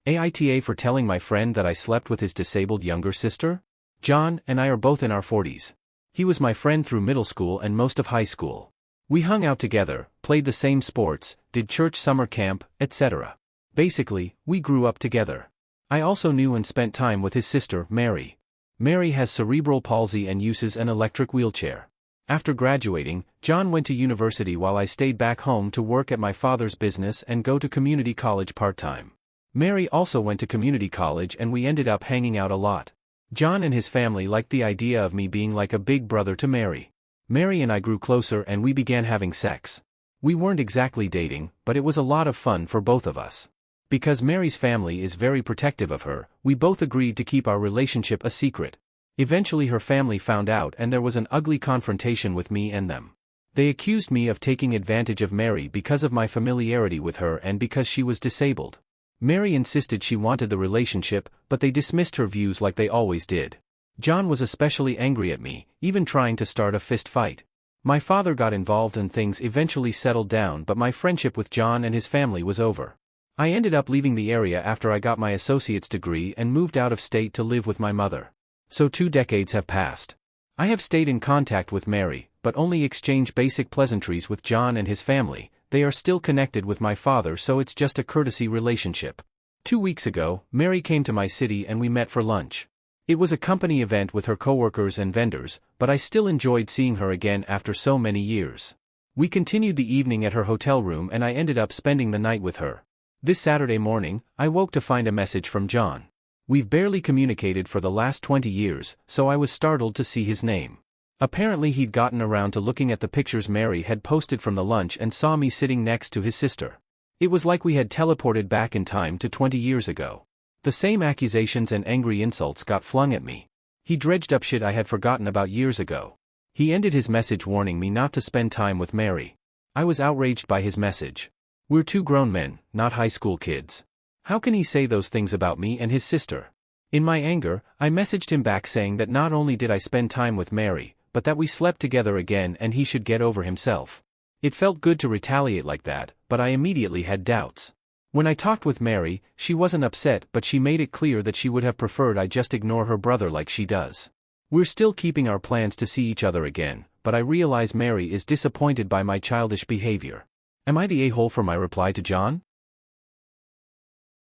AITA for telling my friend that I slept with his disabled younger sister? John and I are both in our 40s. He was my friend through middle school and most of high school. We hung out together, played the same sports, did church summer camp, etc. Basically, we grew up together. I also knew and spent time with his sister, Mary. Mary has cerebral palsy and uses an electric wheelchair. After graduating, John went to university while I stayed back home to work at my father's business and go to community college part-time. Mary also went to community college and we ended up hanging out a lot. John and his family liked the idea of me being like a big brother to Mary. Mary and I grew closer and we began having sex. We weren't exactly dating, but it was a lot of fun for both of us. Because Mary's family is very protective of her, we both agreed to keep our relationship a secret. Eventually her family found out and there was an ugly confrontation with me and them. They accused me of taking advantage of Mary because of my familiarity with her and because she was disabled. Mary insisted she wanted the relationship, but they dismissed her views like they always did. John was especially angry at me, even trying to start a fist fight. My father got involved and things eventually settled down, but my friendship with John and his family was over. I ended up leaving the area after I got my associate's degree and moved out of state to live with my mother. So 2 decades have passed. I have stayed in contact with Mary, but only exchanged basic pleasantries with John and his family. They are still connected with my father, so it's just a courtesy relationship. 2 weeks ago, Mary came to my city and we met for lunch. It was a company event with her coworkers and vendors, but I still enjoyed seeing her again after so many years. We continued the evening at her hotel room and I ended up spending the night with her. This Saturday morning, I woke to find a message from John. We've barely communicated for the last 20 years, so I was startled to see his name. Apparently he'd gotten around to looking at the pictures Mary had posted from the lunch and saw me sitting next to his sister. It was like we had teleported back in time to 20 years ago. The same accusations and angry insults got flung at me. He dredged up shit I had forgotten about years ago. He ended his message warning me not to spend time with Mary. I was outraged by his message. We're 2 grown men, not high school kids. How can he say those things about me and his sister? In my anger, I messaged him back saying that not only did I spend time with Mary, but that we slept together again and he should get over himself. It felt good to retaliate like that, but I immediately had doubts. When I talked with Mary, she wasn't upset, but she made it clear that she would have preferred I just ignore her brother like she does. We're still keeping our plans to see each other again, but I realize Mary is disappointed by my childish behavior. Am I the a-hole for my reply to John?